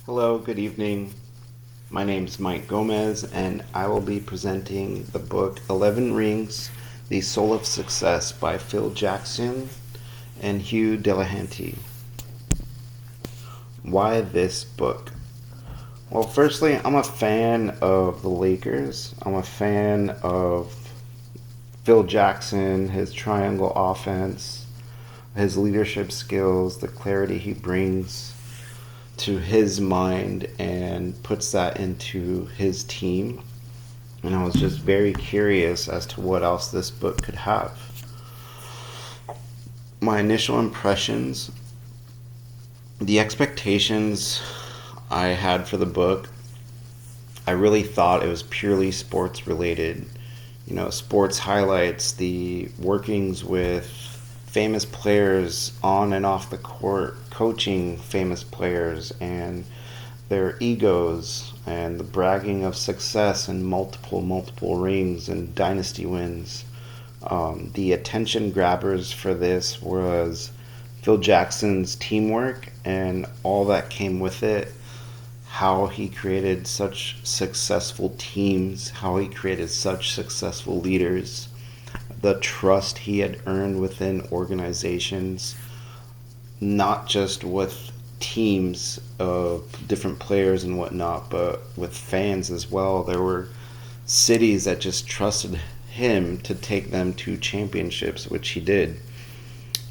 Hello, good evening. My name's Mike Gomez, and I will be presenting the book 11 Rings The Soul of Success by Phil Jackson and Hugh Delahanty. Why this book? Well, firstly, I'm a fan of the Lakers. I'm a fan of Phil Jackson, his triangle offense, his leadership skills, the clarity he brings to his mind and puts that into his team. And I was just very curious as to what else this book could have. My initial impressions, the expectations I had for the book, I really thought it was purely sports related. Sports highlights, the workings with famous players on and off the court, coaching famous players, and their egos, and the bragging of success and multiple rings and dynasty wins. The attention grabbers for this was Phil Jackson's teamwork and all that came with it, how he created such successful teams, how he created such successful leaders, the trust he had earned within organizations, not just with teams of different players and whatnot, but with fans as well. There were cities that just trusted him to take them to championships, which he did.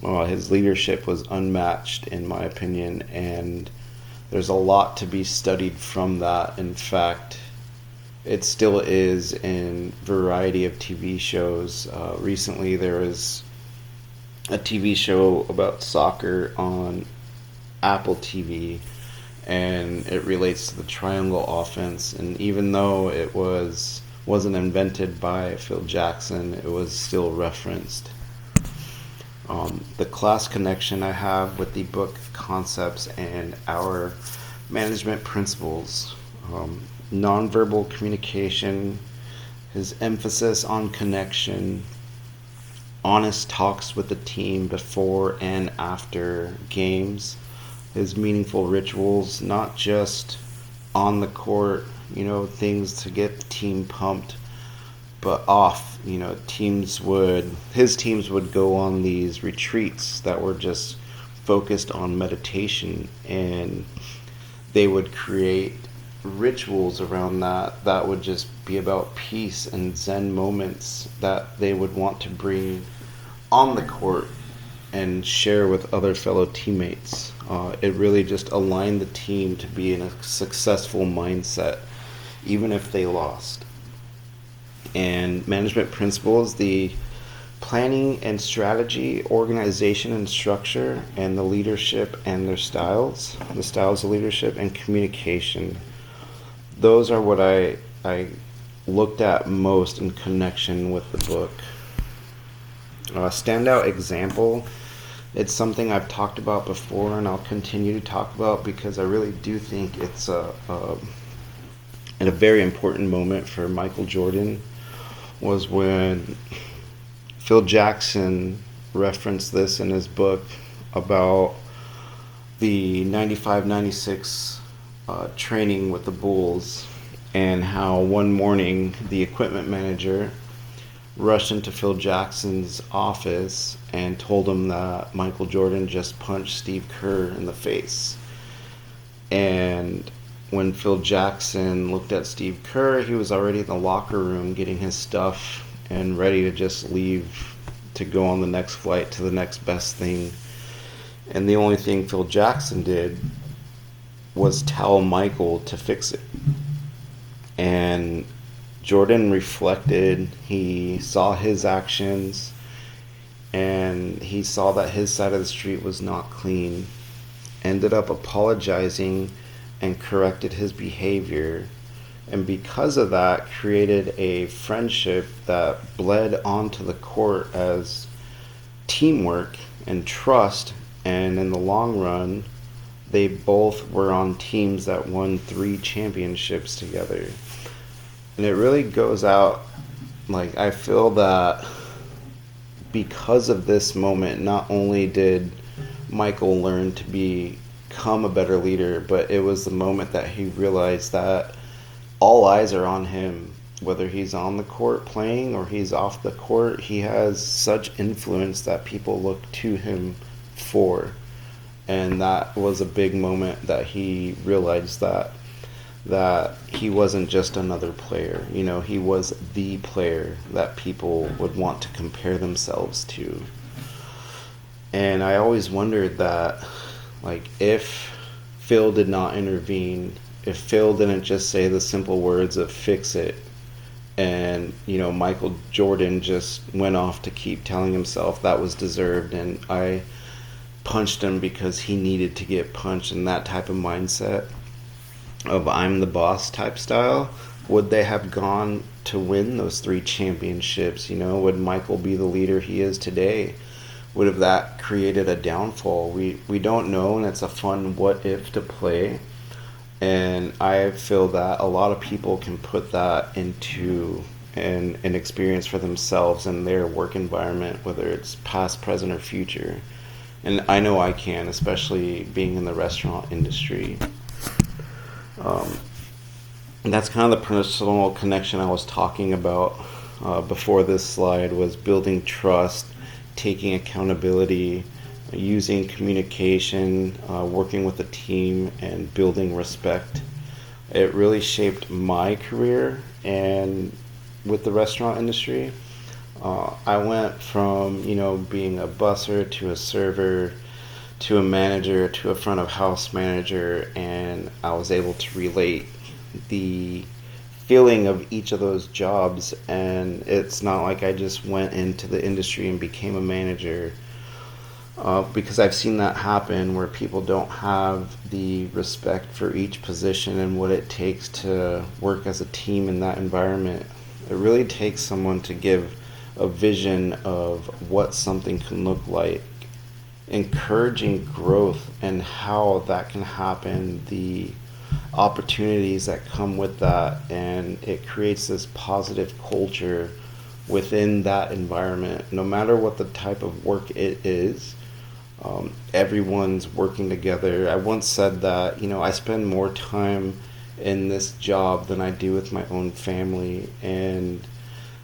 His leadership was unmatched, in my opinion, and there's a lot to be studied from that. In fact, it still is in variety of TV shows. Recently, there was a TV show about soccer on Apple TV, and it relates to the triangle offense. And even though it wasn't invented by Phil Jackson, it was still referenced. The class connection I have with the book concepts and our management principles, nonverbal communication, his emphasis on connection, honest talks with the team before and after games, his meaningful rituals, not just on the court, things to get the team pumped, but off. His teams would go on these retreats that were just focused on meditation, and they would create rituals around that would just be about peace and zen moments that they would want to bring on the court and share with other fellow teammates. It really just aligned the team to be in a successful mindset, even if they lost. And management principles, the planning and strategy, organization and structure, and the leadership and their styles, the styles of leadership and communication. Those are what I looked at most in connection with the book. Standout example, it's something I've talked about before and I'll continue to talk about because I really do think it's a very important moment for Michael Jordan, was when Phil Jackson referenced this in his book about the 95-96 training with the Bulls, and how one morning the equipment manager rushed into Phil Jackson's office and told him that Michael Jordan just punched Steve Kerr in the face. And when Phil Jackson looked at Steve Kerr, he was already in the locker room getting his stuff and ready to just leave to go on the next flight to the next best thing. And the only thing Phil Jackson did was tell Michael to fix it. And Jordan reflected, he saw his actions, and he saw that his side of the street was not clean, ended up apologizing and corrected his behavior, and because of that created a friendship that bled onto the court as teamwork and trust, and in the long run they both were on teams that won 3 championships together. And it really goes out, I feel that because of this moment, not only did Michael learn to be become a better leader, but it was the moment that he realized that all eyes are on him. Whether he's on the court playing or he's off the court, he has such influence that people look to him for. And that was a big moment that he realized that he wasn't just another player. You know, he was the player that people would want to compare themselves to. And I always wondered that, like, if Phil did not intervene, if Phil didn't just say the simple words of fix it, and, you know, Michael Jordan just went off to keep telling himself that was deserved, and I punched him because he needed to get punched, and that type of mindset of I'm the boss type style, would they have gone to win those 3 championships? You know, would Michael be the leader he is today? Would have that created a downfall? We don't know, and it's a fun what if to play. And I feel that a lot of people can put that into an experience for themselves in their work environment, whether it's past, present, or future. And I know I can, especially being in the restaurant industry. And that's kind of the personal connection I was talking about before this slide, was building trust, taking accountability, using communication, working with a team, and building respect. It really shaped my career and with the restaurant industry. I went from, you know, being a busser to a server to a manager to a front of house manager, and I was able to relate the feeling of each of those jobs. And it's not like I just went into the industry and became a manager, because I've seen that happen where people don't have the respect for each position and what it takes to work as a team in that environment. It really takes someone to give a vision of what something can look like, encouraging growth and how that can happen, the opportunities that come with that, and it creates this positive culture within that environment. No matter what the type of work it is, everyone's working together. I once said that, you know, I spend more time in this job than I do with my own family, and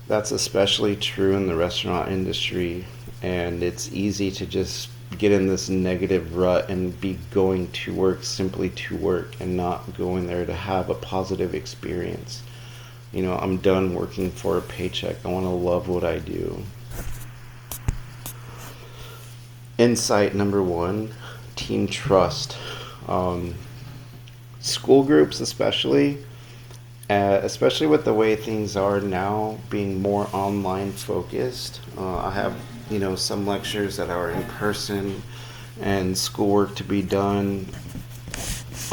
that's especially true in the restaurant industry. And it's easy to just get in this negative rut and be going to work simply to work and not going there to have a positive experience. You know, I'm done working for a paycheck. I want to love what I do. Insight number 1, team trust. School groups especially with the way things are now, being more online focused. I have, you know, some lectures that are in person and schoolwork to be done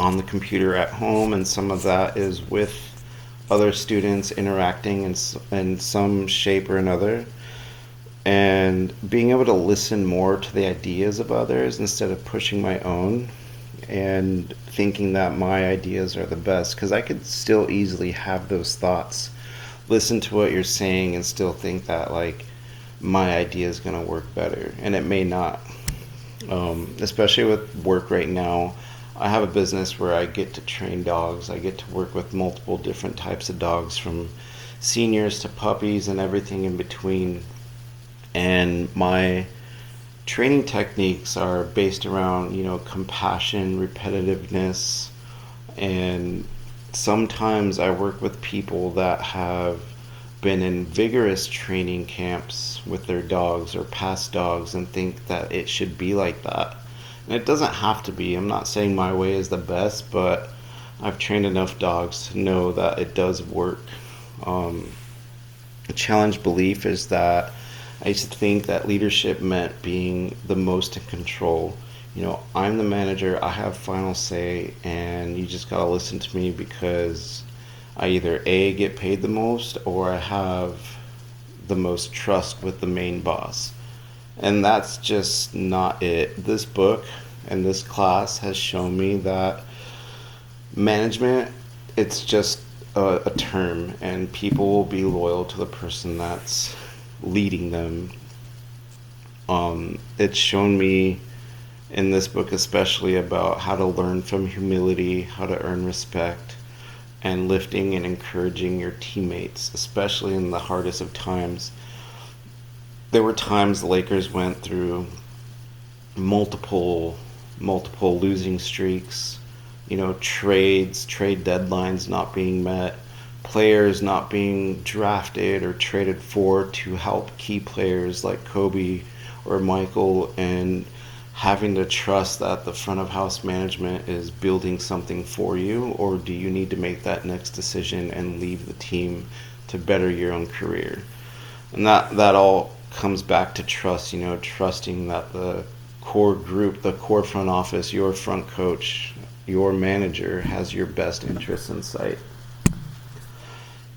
on the computer at home, and some of that is with other students interacting in some shape or another. And being able to listen more to the ideas of others instead of pushing my own and thinking that my ideas are the best, because I could still easily have those thoughts, listen to what you're saying, and still think that, like, my idea is going to work better, and it may not. Especially with work right now, I have a business where I get to train dogs. I get to work with multiple different types of dogs, from seniors to puppies and everything in between. And my training techniques are based around, you know, compassion, repetitiveness, and sometimes I work with people that have been in vigorous training camps with their dogs or past dogs and think that it should be like that. And it doesn't have to be. I'm not saying my way is the best, but I've trained enough dogs to know that it does work. The challenge belief is that I used to think that leadership meant being the most in control. You know, I'm the manager, I have final say, and you just gotta listen to me because I either A, get paid the most, or I have the most trust with the main boss. And that's just not it. This book and this class has shown me that management, it's just a term, and people will be loyal to the person that's leading them. It's shown me in this book, especially about how to learn from humility, how to earn respect, and lifting and encouraging your teammates, especially in the hardest of times. There were times the Lakers went through multiple losing streaks, trade deadlines not being met, players not being drafted or traded for to help key players like Kobe or Michael, and having to trust that the front of house management is building something for you, or do you need to make that next decision and leave the team to better your own career? And that all comes back to trust, trusting that the core group, the core front office, your front coach, your manager has your best interests in sight.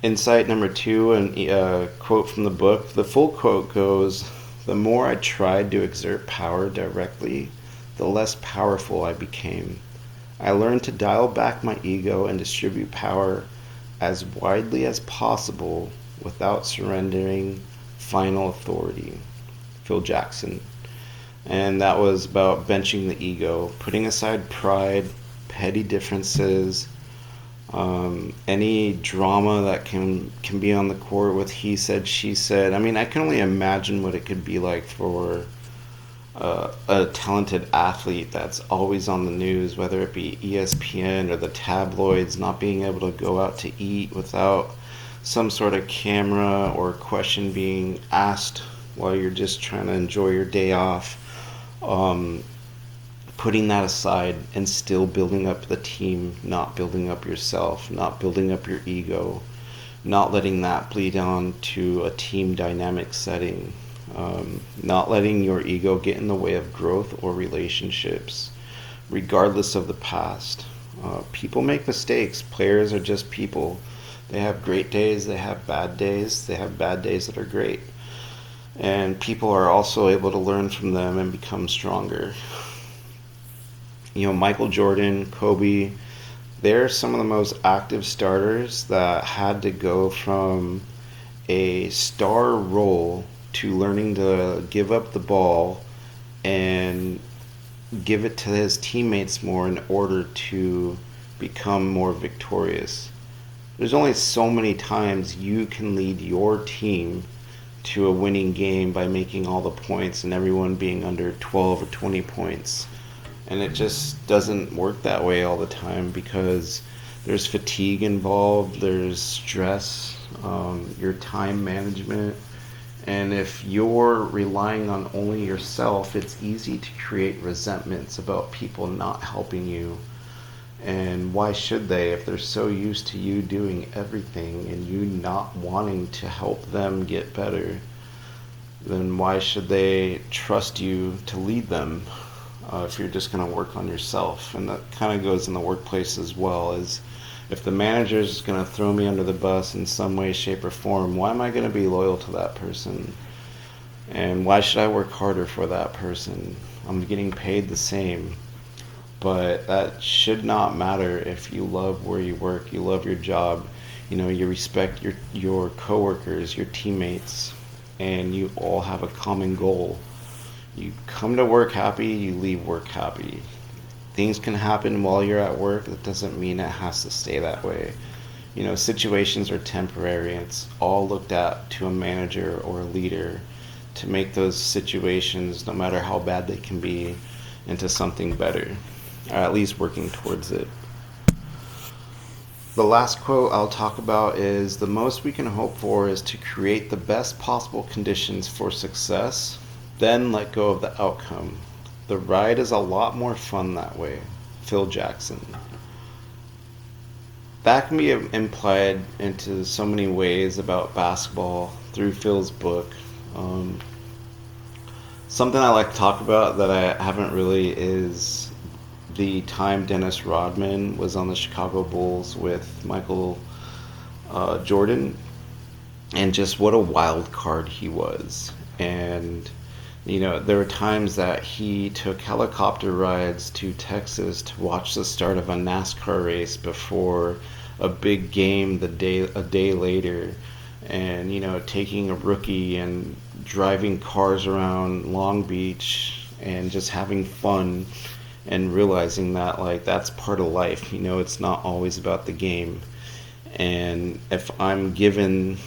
Insight number 2, a quote from the book. The full quote goes, "The more I tried to exert power directly, the less powerful I became. I learned to dial back my ego and distribute power as widely as possible without surrendering final authority." Phil Jackson. And that was about benching the ego, putting aside pride, petty differences, any drama that can be on the court with he said, she said. I mean, I can only imagine what it could be like for a talented athlete that's always on the news, whether it be ESPN or the tabloids, not being able to go out to eat without some sort of camera or question being asked while you're just trying to enjoy your day off. Putting that aside and still building up the team, not building up yourself, not building up your ego, not letting that bleed on to a team dynamic setting, not letting your ego get in the way of growth or relationships, regardless of the past. People make mistakes. Players are just people. They have great days, they have bad days, they have bad days that are great. And people are also able to learn from them and become stronger. Michael Jordan, Kobe, they're some of the most active starters that had to go from a star role to learning to give up the ball and give it to his teammates more in order to become more victorious. There's only so many times you can lead your team to a winning game by making all the points and everyone being under 12 or 20 points. And it just doesn't work that way all the time because there's fatigue involved, there's stress, your time management. And if you're relying on only yourself, it's easy to create resentments about people not helping you. And why should they if they're so used to you doing everything and you not wanting to help them get better? Then why should they trust you to lead them if you're just going to work on yourself? And that kind of goes in the workplace as well. Is if the manager is going to throw me under the bus in some way, shape, or form, why am I going to be loyal to that person? And why should I work harder for that person? I'm getting paid the same. But that should not matter if you love where you work, you love your job, you respect your coworkers, your teammates, and you all have a common goal. You come to work happy, you leave work happy. Things can happen while you're at work. That doesn't mean it has to stay that way. Situations are temporary, and it's all looked at to a manager or a leader to make those situations, no matter how bad they can be, into something better. Or at least working towards it. The last quote I'll talk about is, "The most we can hope for is to create the best possible conditions for success, then let go of the outcome. The ride is a lot more fun that way." Phil Jackson. That can be implied into so many ways about basketball through Phil's book. Something I like to talk about that I haven't really is the time Dennis Rodman was on the Chicago Bulls with Michael Jordan, and just what a wild card he was. And there were times that he took helicopter rides to Texas to watch the start of a NASCAR race before a big game a day later, and taking a rookie and driving cars around Long Beach and just having fun and realizing that like that's part of life. It's not always about the game. And if I'm given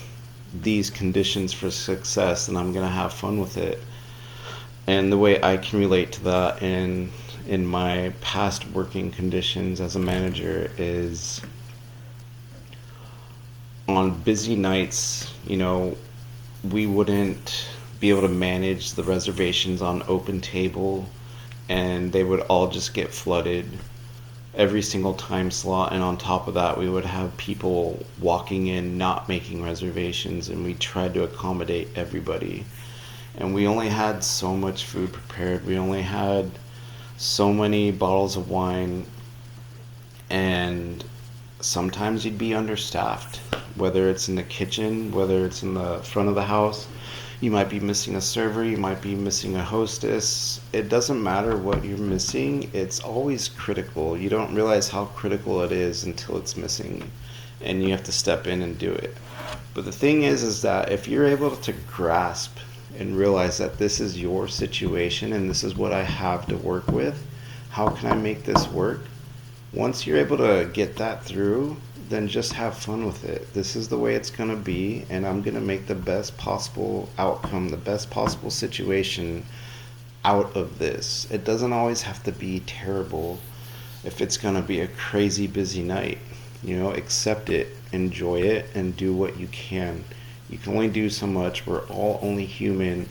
these conditions for success, then I'm going to have fun with it. And the way I can relate to that in my past working conditions as a manager is on busy nights, we wouldn't be able to manage the reservations on Open Table, and they would all just get flooded every single time slot. And on top of that, we would have people walking in not making reservations, and we tried to accommodate everybody. And we only had so much food prepared. We only had so many bottles of wine, and sometimes you'd be understaffed, whether it's in the kitchen, whether it's in the front of the house. You might be missing a server, you might be missing a hostess. It doesn't matter what you're missing, it's always critical. You don't realize how critical it is until it's missing, and you have to step in and do it. But the thing is that if you're able to grasp and realize that this is your situation and this is what I have to work with, how can I make this work? Once you're able to get that through, then just have fun with it. This is the way it's going to be, and I'm going to make the best possible outcome, the best possible situation out of this. It doesn't always have to be terrible if it's going to be a crazy busy night. Accept it, enjoy it, and do what you can. You can only do so much. We're all only human,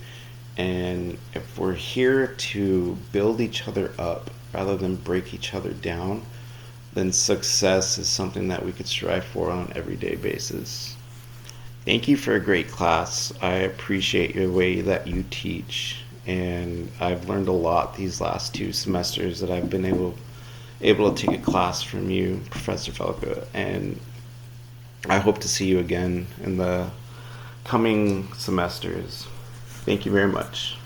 and if we're here to build each other up rather than break each other down, then success is something that we could strive for on an everyday basis. Thank you for a great class. I appreciate your way that you teach, and I've learned a lot these last 2 semesters that I've been able to take a class from you, Professor Felka, and I hope to see you again in the coming semesters. Thank you very much.